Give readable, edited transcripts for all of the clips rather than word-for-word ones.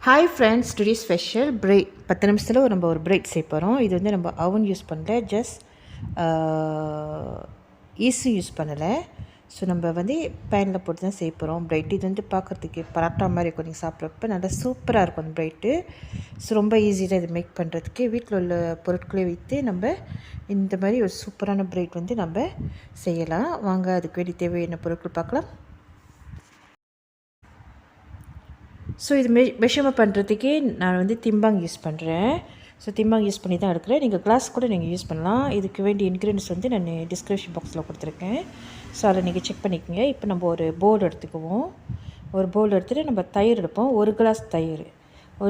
Hi friends, today special bread. 10 நிமிஷத்தில் நம்ம ஒரு பிரெட் செய்ய போகிறோம். இது வந்து நம்ம அவன் யூஸ் பண்ணல, ஜஸ்ட் ஈஸி யூஸ் பண்ணலை. ஸோ நம்ம வந்து பேனில் போட்டு தான் செய்ய போகிறோம் பிரெட். இது வந்து பார்க்குறதுக்கு பராட்டா மாதிரி இருக்கும். நீங்கள் சாப்பிட்றப்ப நல்லா சூப்பராக இருக்கும் அந்த பிரெட்டு. ஸோ ரொம்ப ஈஸி தான் இது மேக் பண்ணுறதுக்கு. வீட்டில் உள்ள பொருட்களை வைத்து நம்ம இந்த மாதிரி ஒரு சூப்பரான பிரெட் வந்து நம்ம செய்யலாம். வாங்க அதுக்கு வேண்டி தேவையான பொருட்கள் பார்க்கலாம். ஸோ இது மெஷர்மெண்ட் பண்ணுறதுக்கே நான் வந்து திம்பாங் யூஸ் பண்ணுறேன். ஸோ திம்பாங் யூஸ் பண்ணி தான் எடுக்கிறேன். நீங்கள் கிளாஸ் கூட நீங்கள் யூஸ் பண்ணலாம். இதுக்கு வேண்டிய இன்க்ரீடியன்ஸ் வந்து நான் டிஸ்கிரிப்ஷன் பாக்ஸில் கொடுத்துருக்கேன். ஸோ அதை நீங்கள் செக் பண்ணிக்கோங்க. இப்போ நம்ம ஒரு பவுல் எடுத்துக்குவோம். ஒரு பவுல் எடுத்துகிட்டு நம்ம தயிர் எடுப்போம். ஒரு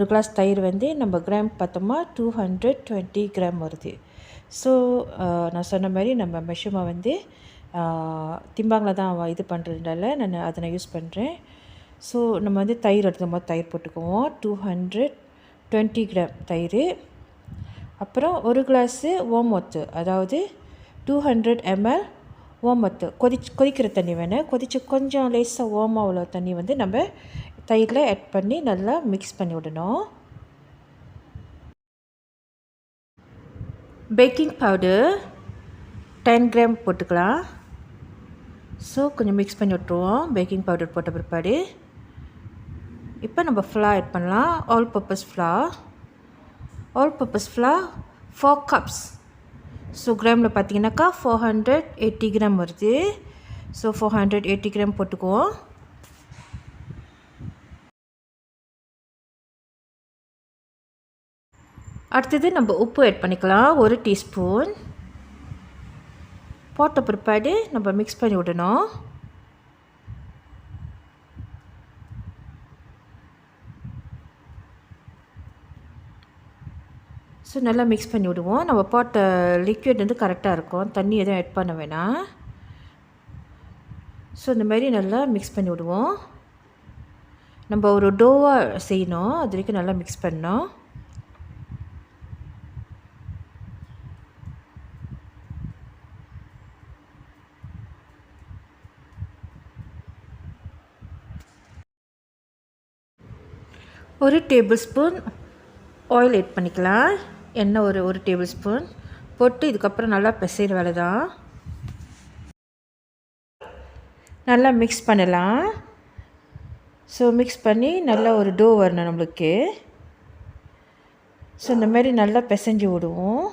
கிளாஸ் தயிர் வந்து நம்ம கிராம் பார்த்தோமா 220 கிராம் வருது. ஸோ நான் சொன்ன மாதிரி நம்ம மெஷர்மெண்ட் வந்து திம்பாங்கில் தான் இது பண்ணுறதுனால நான் அதை யூஸ் பண்ணுறேன். ஸோ நம்ம வந்து தயிர் எடுத்துக்கும் போது தயிர் போட்டுக்குவோம். 220 கிராம் தயிர். அப்புறம் ஒரு கிளாஸு ஓமொத்து, அதாவது 200 ml ஓமொத்து. கொதிக்கிற தண்ணி வேணும். கொதித்து கொஞ்சம் லேசாக ஓமாவில் தண்ணி வந்து நம்ம தயிரில் ஆட் பண்ணி நல்லா மிக்ஸ் பண்ணி விடணும். பேக்கிங் பவுடர் 10 கிராம் போட்டுக்கலாம். ஸோ கொஞ்சம் மிக்ஸ் பண்ணி விட்ருவோம் பேக்கிங் பவுடர் போட்ட பிற்பாடு. இப்போ நம்ம ஃப்ளார் ஆட் பண்ணலாம். All purpose flour 4 cups. So கிராமில் பார்த்தீங்கன்னாக்கா 480 கிராம் வருது. ஸோ 480 கிராம் போட்டுக்குவோம். அடுத்தது நம்ம உப்பு ஆட் பண்ணிக்கலாம். 1 டீஸ்பூன் போட்ட பிற்பாடு நம்ம மிக்ஸ் பண்ணி விடணும். ஸோ நல்லா மிக்ஸ் பண்ணி விடுவோம். நம்ம போட்ட லிக்விட் வந்து கரெக்டாக இருக்கும். தண்ணி எதுவும் ஆட் பண்ண வேணாம். ஸோ இந்த மாதிரி நல்லா மிக்ஸ் பண்ணி விடுவோம். நம்ம ஒரு டோவாக செய்யணும். அது வரைக்கும் நல்லா மிக்ஸ் பண்ணணும். ஒரு டேபிள் ஸ்பூன் ஆயில் ஆட் பண்ணிக்கலாம். எண்ணெய் ஒரு டேபிள் ஸ்பூன் போட்டு இதுக்கப்புறம் நல்லா பிசைகிற வேலை தான். நல்லா மிக்ஸ் பண்ணலாம். ஸோ மிக்ஸ் பண்ணி நல்லா ஒரு டோ வரணும் நம்மளுக்கு. ஸோ இந்த மாதிரி நல்லா பிசைஞ்சு விடுவோம்.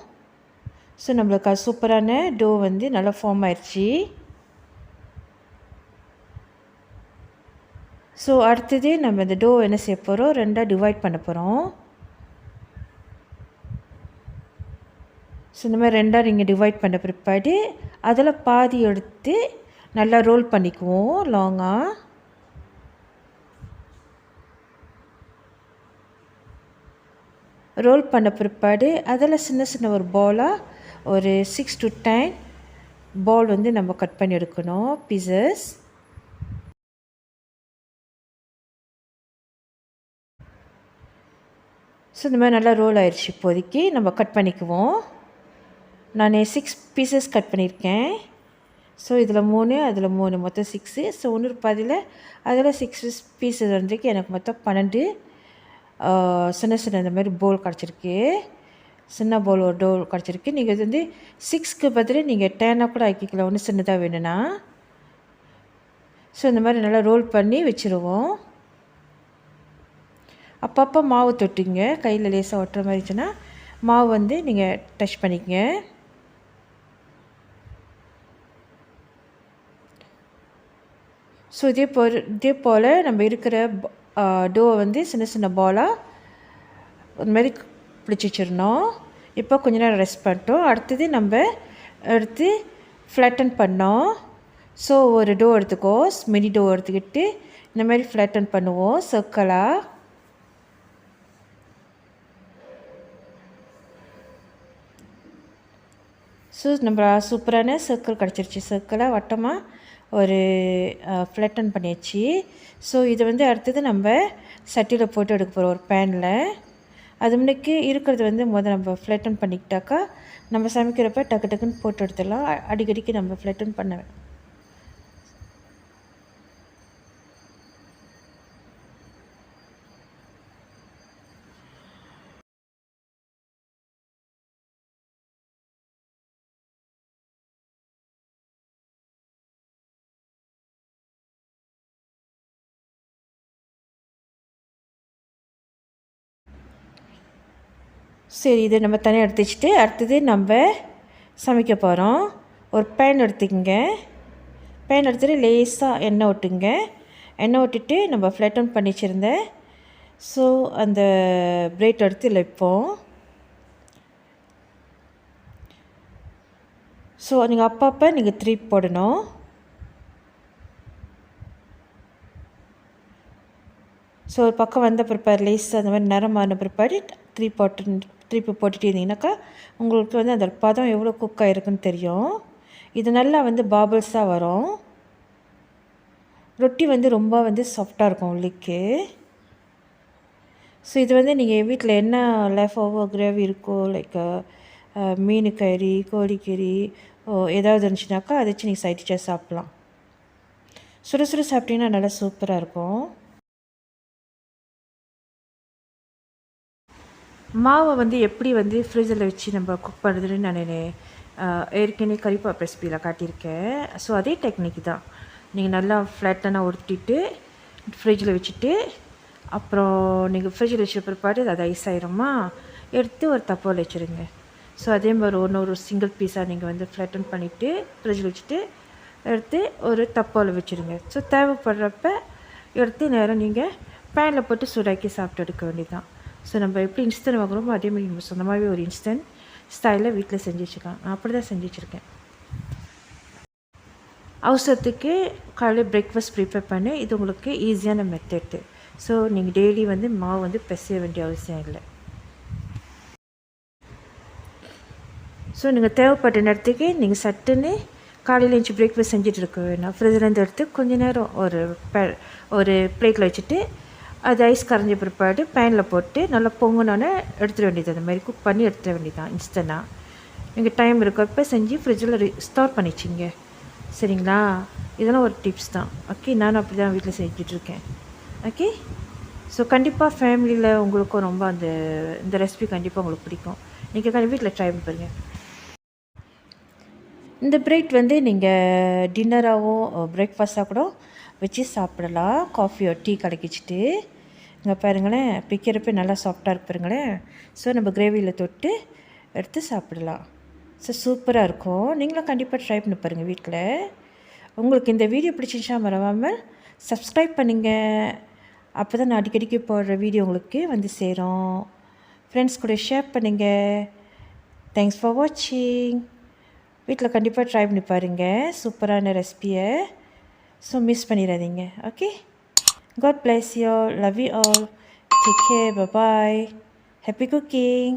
ஸோ நம்மளுக்கு சூப்பரான டோ வந்து நல்லா ஃபார்ம் ஆயிடுச்சு. ஸோ அடுத்தது நம்ம இந்த டோ என்ன செய்ய போகிறோம், ரெண்டாக டிவைட் பண்ண போகிறோம். ஸோ இந்த மாதிரி ரெண்டாக நீங்கள் டிவைட் பண்ண பிற்பாடு அதில் பாதி எடுத்து நல்லா ரோல் பண்ணிக்குவோம் லாங்காக. ரோல் பண்ண பிற்பாடு அதில் சின்ன ஒரு பாலாக ஒரு 6 to 10 பால் வந்து நம்ம கட் பண்ணி எடுக்கணும் பீசஸ். ஸோ இந்த மாதிரி நல்லா ரோல் ஆயிடுச்சு. இப்போதைக்கு நம்ம கட் பண்ணிக்குவோம். நான் 6 பீசஸ் கட் பண்ணியிருக்கேன். ஸோ இதில் 3 அதில் 3 மொத்தம் 6. ஸோ ஒன்று பாதியில் அதில் 6 பீசஸ் வந்துருக்கு. எனக்கு மொத்தம் 12 சின்ன இந்த மாதிரி போல் கிடச்சிருக்கு. சின்ன போல் ஒரு டோல் கிடச்சிருக்கு. நீங்கள் இது வந்து 6க்கு பதில் நீங்கள் 10ஆக கூட ஆக்கிக்கலாம், ஒன்று சின்னதாக வேணும்னா. ஸோ இந்த மாதிரி நல்லா ரோல் பண்ணி வச்சுருவோம். அப்பப்போ மாவு தொட்டிங்க, கையில் லேசாக ஒட்டுற மாதிரி இருந்துச்சுன்னா மாவு வந்து நீங்கள் டச் பண்ணிக்கங்க. ஸோ இதே போல் நம்ம இருக்கிற டோவை வந்து சின்ன பாலாக இந்த மாதிரி பிடிச்சி வச்சிடணும். இப்போ கொஞ்ச நேரம் ரெஸ்ட் பண்ணிட்டோம். அடுத்தது நம்ம எடுத்து ஃப்ளாட்டன் பண்ணோம். ஸோ ஒரு டோ எடுத்துக்கோ, மினி டோ எடுத்துக்கிட்டு இந்த மாதிரி ஃப்ளாட்டன் பண்ணுவோம் சர்க்கிளாக. ஸோ நம்ம சூப்பரான சர்க்கிள் கிடச்சிருச்சு. சர்க்கிளாக வட்டமாக ஒரு ஃப்ளட்டன் பண்ணியாச்சு. ஸோ இதை வந்து அடுத்தது நம்ம சட்டியில் போட்டு எடுக்க போகிறோம் ஒரு பேனில். அது முன்னைக்கு இருக்கிறது வந்து முதல்ல நம்ம ஃப்ளட்டன் பண்ணிக்கிட்டாக்கா நம்ம சமைக்கிறப்ப டக்குன்னு போட்டு எடுத்துடலாம். அடிக்கடிக்கு நம்ம ஃப்ளட்டன் பண்ண. சரி, இதை நம்ம தனியாக எடுத்து வச்சுட்டு அடுத்தது நம்ம சமைக்க போகிறோம். ஒரு பேன் எடுத்துக்கங்க. பேன் எடுத்துகிட்டு லேசாக எண்ணெய் விட்டுங்க. எண்ணெய் விட்டுட்டு நம்ம ஃப்ளட்டன் பண்ணி வச்சுருந்தேன். ஸோ அந்த பிரெட் எடுத்து இதில் வைப்போம். ஸோ நீங்கள் அப்பப்போ நீங்கள் திருப்பி போடணும். ஸோ ஒரு பக்கம் வந்த பிற்பாடு லேஸாக அந்த மாதிரி நிறம் மாறின பிற்பாடு திருப்பி போட்டுட்டு இருந்தீங்கன்னாக்கா உங்களுக்கு வந்து அந்த பதம் எவ்வளோ குக் ஆகிருக்குன்னு தெரியும். இது நல்லா வந்து பாபிள்ஸாக வரும். ரொட்டி வந்து ரொம்ப வந்து சாஃப்டாக இருக்கும் உள்ளிக்கு. ஸோ இது வந்து நீங்கள் வீட்டில் என்ன லெஃப்ட் ஓவர் கிரேவி இருக்கோ, லைக் மீன் கறி, கோழிக்கறி ஏதாவது இருந்துச்சுனாக்கா அதை வச்சு நீங்கள் சைட் டிஷ்ஷாக சாப்பிட்லாம். சுட சுட சாப்பிட்டீங்கன்னா நல்லா சூப்பராக இருக்கும். மாவை வந்து எப்படி வந்து ஃப்ரிட்ஜில் வச்சு நம்ம குக் பண்ணுறதுன்னு நான் ஏற்கனவே கறிப்பாப் ரெசிபியில் காட்டியிருக்கேன். ஸோ அதே டெக்னிக் தான். நீங்கள் நல்லா ஃப்ளாட்டனாக உருட்டிட்டு ஃப்ரிட்ஜில் வச்சுட்டு அப்புறம் நீங்கள் ஃப்ரிட்ஜில் வச்ச பிற்பாடு அது ஐஸ் ஆயிருமா, எடுத்து ஒரு தப்போல் வச்சுருங்க. ஸோ அதே மாதிரி ஒரு சிங்கிள் பீஸாக நீங்கள் வந்து ஃப்ளாட்டன் பண்ணிவிட்டு ஃப்ரிட்ஜில் வச்சுட்டு எடுத்து ஒரு தப்போல் வச்சுருங்க. ஸோ தேவைப்படுறப்ப எடுத்து நேரம் நீங்கள் பேனில் போட்டு சூடாக்கி சாப்பிட்டு எடுக்க வேண்டியதான். ஸோ நம்ம எப்படி இன்ஸ்டன்ட் வாங்குகிறோமோ அதேமாதிரி நம்ம சொந்தமாகவே ஒரு இன்ஸ்டன்ட் ஸ்டைலில் வீட்டில் செஞ்சு வச்சுக்கலாம். நான் அப்படி தான் செஞ்சு வச்சுருக்கேன். அவசரத்துக்கு காலையில் பிரேக்ஃபாஸ்ட் ப்ரிப்பேர் பண்ணி இது உங்களுக்கு ஈஸியான மெத்தட்டு. ஸோ நீங்கள் டெய்லி வந்து மாவு வந்து பிசைய வேண்டிய அவசியம் இல்லை. ஸோ நீங்கள் தேவைப்பட்ட நேரத்துக்கு நீங்கள் சட்டுன்னு காலையில் எழுந்துச்சி பிரேக்ஃபாஸ்ட் செஞ்சுட்டு இருக்க வேணாம். ஃப்ரிட்ஜிலேருந்து எடுத்து கொஞ்சம் நேரம் ஒரு பிளேட்டில் வச்சுட்டு அது ஐஸ் கரைஞ்ச பிற்பாடு பேனில் போட்டு நல்லா பொங்கினோன்னே எடுத்துட வேண்டியது. அந்த மாதிரி குக் பண்ணி எடுத்துட வேண்டியதான் இன்ஸ்டண்ட்டாக. நீங்கள் டைம் இருக்கப்போ செஞ்சு ஃப்ரிட்ஜில் ஸ்டோர் பண்ணிச்சிங்க. சரிங்களா? இதெல்லாம் ஒரு டிப்ஸ் தான். ஓகே, நானும் அப்படி தான் வீட்டில் செஞ்சிட்ருக்கேன். ஓகே, ஸோ கண்டிப்பாக ஃபேமிலியில் உங்களுக்கும் ரொம்ப இந்த ரெசிபி கண்டிப்பாக உங்களுக்கு பிடிக்கும். நீங்கள் வீட்டில் ட்ரை பண்ணி பாருங்கள். இந்த பிரெட் வந்து நீங்கள் டின்னராகவும் பிரேக்ஃபாஸ்ட்டாக கூட வச்சு சாப்பிடலாம். காஃபியோ டீ கலக்கிச்சிட்டு இங்கே பாருங்களேன், பிக்கிறப்ப நல்லா சாஃப்டாக இருக்கு பாருங்களேன். ஸோ நம்ம கிரேவியில் தொட்டு எடுத்து சாப்பிடலாம். ஸோ சூப்பராக இருக்கும். நீங்களும் கண்டிப்பாக ட்ரை பண்ணி பாருங்கள் வீட்டில். உங்களுக்கு இந்த வீடியோ பிடிச்சிருச்சா மறவாமல் சப்ஸ்கிரைப் பண்ணுங்கள். அப்போ தான் நான் அடிக்கடிக்கு போடுற வீடியோ உங்களுக்கு வந்து சேரும். ஃப்ரெண்ட்ஸ் கூட ஷேர் பண்ணுங்கள். தேங்க்ஸ் ஃபார் வாட்சிங். வீட்டில் கண்டிப்பாக ட்ரை பண்ணி பாருங்கள் சூப்பரான ரெசிபியை. ஸோ மிஸ் பண்ணிடாதீங்க. Okay, God bless you all. Love you all. Take care. Bye-bye. Happy cooking.